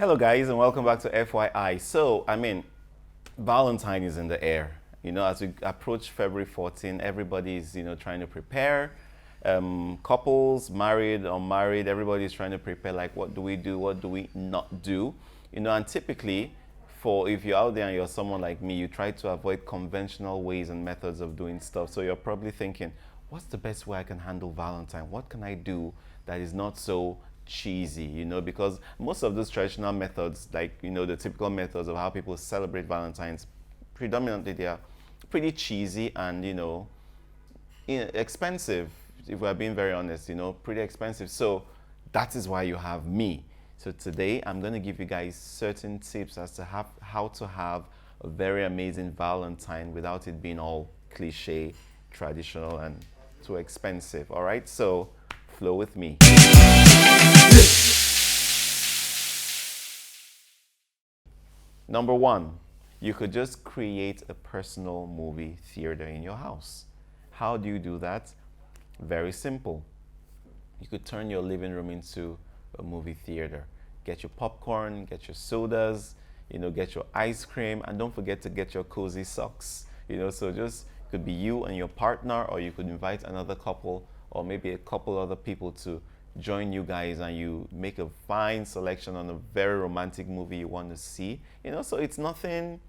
Hello guys and welcome back to FYI. Valentine is in the air. As we approach February 14, everybody is, trying to prepare. Couples, married, unmarried, everybody is trying to prepare like what do we do, what do we not do? And typically for if you're out there and you're someone like me, you try to avoid conventional ways and methods of doing stuff. So you're probably thinking, what's the best way I can handle Valentine? What can I do that is not so cheesy, because most of those traditional methods, like, the typical methods of how people celebrate Valentine's, predominantly they are pretty cheesy and, expensive, if we're being very honest, pretty expensive. So that is why you have me. So today I'm going to give you guys certain tips as to how to have a very amazing Valentine without it being all cliche, traditional, and too expensive. All right, so flow with me. Number one, you could just create a personal movie theater in your house. How do you do that? Very simple. You could turn your living room into a movie theater. Get your popcorn, get your sodas, get your ice cream, and don't forget to get your cozy socks. So just could be you and your partner, or you could invite another couple or maybe a couple other people to join you guys, and you make a fine selection on a very romantic movie you want to see. So it's nothing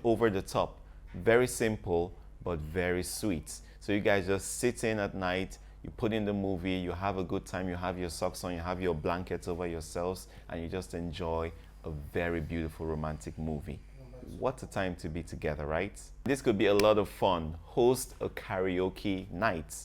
over the top. Very simple, but very sweet. So you guys just sit in at night, you put in the movie, you have a good time, you have your socks on, you have your blankets over yourselves, and you just enjoy a very beautiful romantic movie. What a time to be together, right? This could be a lot of fun. Host a karaoke night.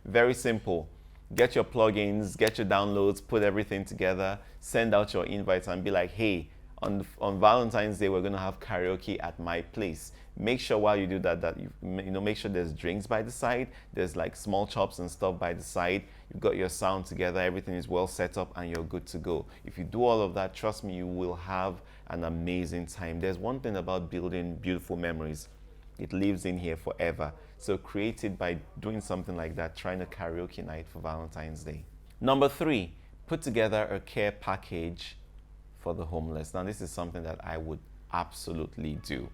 Very simple. Get your plugins, get your downloads, put everything together, send out your invites and be like, hey, on Valentine's Day, we're going to have karaoke at my place. Make sure while you do that you make sure there's drinks by the side. There's like small chops and stuff by the side. You've got your sound together. Everything is well set up and you're good to go. If you do all of that, trust me, you will have an amazing time. There's one thing about building beautiful memories. It lives in here forever. So create it by doing something like that, trying a karaoke night for Valentine's Day. Number three, put together a care package for the homeless. Now, this is something that I would absolutely do,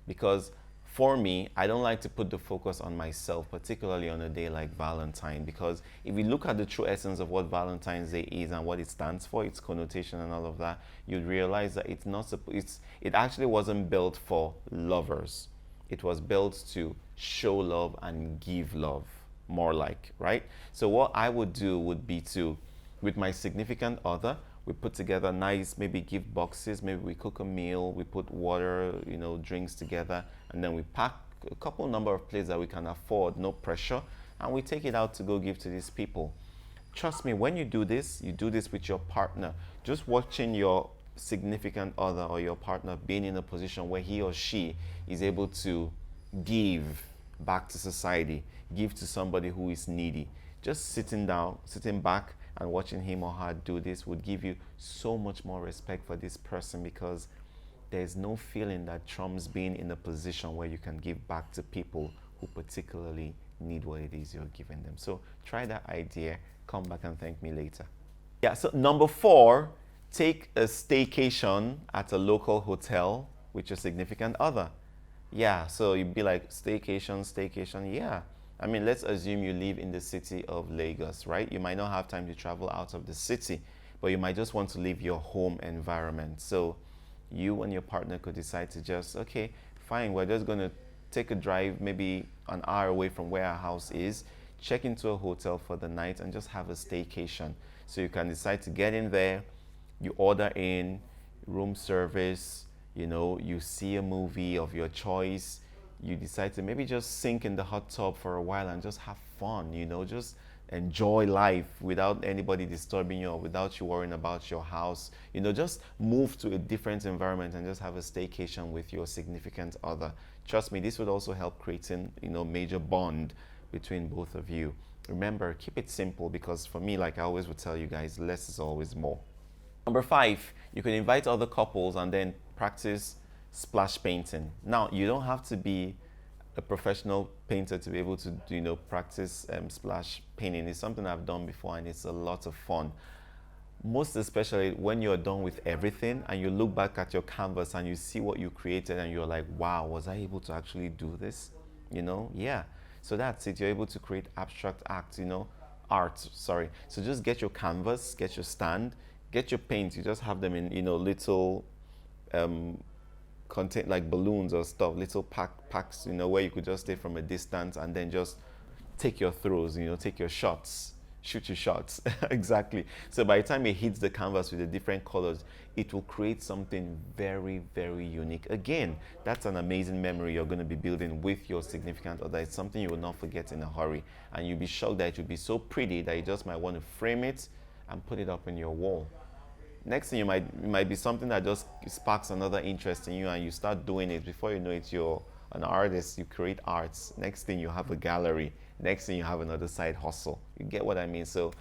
because for me, I don't like to put the focus on myself, particularly on a day like Valentine, because if you look at the true essence of what Valentine's Day is and what it stands for, its connotation and all of that, you'd realize that it actually wasn't built for lovers. It was built to show love and give love, more like, right? So what I would do would be to, with my significant other, we put together nice, maybe gift boxes, maybe we cook a meal, we put water, drinks together, and then we pack a couple number of plates that we can afford, no pressure, and we take it out to go give to these people. Trust me, when you do this with your partner. Just watching your significant other or your partner being in a position where he or she is able to give back to society, give to somebody who is needy. Just sitting back and watching him or her do this would give you so much more respect for this person, because there's no feeling that trumps being in a position where you can give back to people who particularly need what it is you're giving them. So try that idea, come back and thank me later. Yeah, so number four, take a staycation at a local hotel with your significant other. Yeah, so you'd be like, staycation, yeah. Let's assume you live in the city of Lagos, right? You might not have time to travel out of the city, but you might just want to leave your home environment. So you and your partner could decide to just, okay, fine, we're just going to take a drive maybe an hour away from where our house is, check into a hotel for the night and just have a staycation. So you can decide to get in there, you order in, room service, you see a movie of your choice. You decide to maybe just sink in the hot tub for a while and just have fun, just enjoy life without anybody disturbing you or without you worrying about your house. Just move to a different environment and just have a staycation with your significant other. Trust me, this would also help creating, major bond between both of you. Remember, keep it simple, because for me, like I always would tell you guys, less is always more. Number five, you can invite other couples and then practice splash painting. Now, you don't have to be a professional painter to be able to, practice splash painting. It's something I've done before and it's a lot of fun. Most especially when you're done with everything and you look back at your canvas and you see what you created and you're like, wow, was I able to actually do this? Yeah. So that's it. You're able to create abstract acts, art, sorry. So just get your canvas, get your stand, get your paint. You just have them in, little um, contain like balloons or stuff, little packs, where you could just stay from a distance and then just take your throws, take your shots, shoot your shots. Exactly. So by the time it hits the canvas with the different colors, it will create something very, very unique. Again, that's an amazing memory you're going to be building with your significant other. It's something you will not forget in a hurry. And you'll be shocked that it will be so pretty that you just might want to frame it and put it up in your wall. Next thing, it might be something that just sparks another interest in you and you start doing it. Before you know it, you're an artist, you create arts. Next thing, you have a gallery. Next thing, you have another side hustle. You get what I mean? So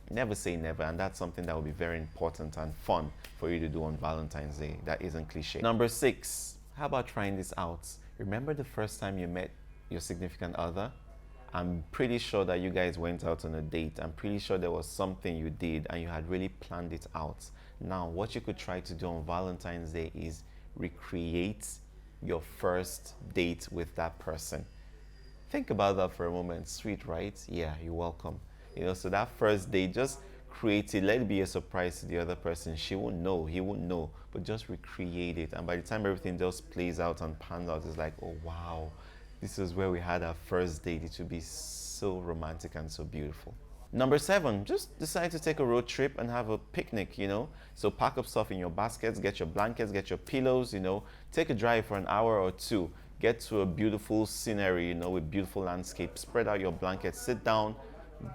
never say never, and that's something that will be very important and fun for you to do on Valentine's Day. That isn't cliche. Number 6, how about trying this out? Remember the first time you met your significant other? I'm pretty sure that you guys went out on a date. I'm pretty sure there was something you did and you had really planned it out. Now, what you could try to do on Valentine's Day is recreate your first date with that person. Think about that for a moment. Sweet, right? Yeah, you're welcome. So that first date, just create it. Let it be a surprise to the other person. She won't know, he won't know, but just recreate it. And by the time everything just plays out and pans out, it's like, oh, wow, this is where we had our first date. It would be so romantic and so beautiful. Number 7, just decide to take a road trip and have a picnic, So pack up stuff in your baskets, get your blankets, get your pillows, Take a drive for an hour or two. Get to a beautiful scenery, with beautiful landscape. Spread out your blankets, sit down,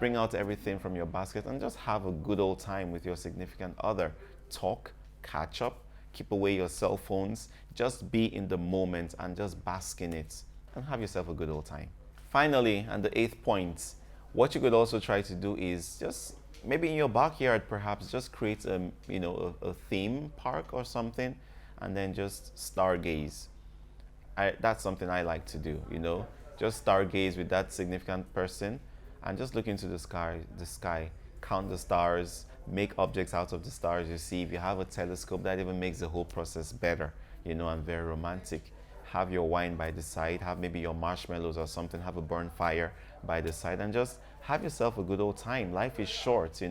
bring out everything from your basket and just have a good old time with your significant other. Talk, catch up, keep away your cell phones. Just be in the moment and just bask in it and have yourself a good old time. Finally, and the 8th point, what you could also try to do is just maybe in your backyard, perhaps just create a theme park or something, and then just stargaze. That's something I like to do. Just stargaze with that significant person, and just look into the sky, count the stars, make objects out of the stars you see. If you have a telescope, that even makes the whole process better. And very romantic. Have your wine by the side, have maybe your marshmallows or something, have a burn fire by the side, and just have yourself a good old time. Life is short,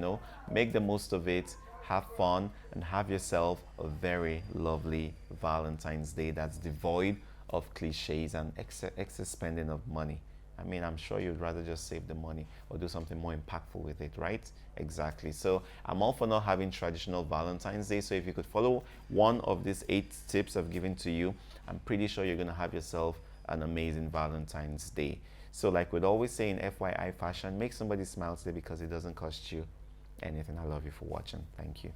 make the most of it, have fun, and have yourself a very lovely Valentine's Day that's devoid of cliches and excess spending of money. I mean, I'm sure you'd rather just save the money or do something more impactful with it, right? Exactly. So I'm all for not having traditional Valentine's Day. So if you could follow one of these 8 tips I've given to you, I'm pretty sure you're going to have yourself an amazing Valentine's Day. So like we'd always say in FYI fashion, make somebody smile today because it doesn't cost you anything. I love you for watching. Thank you.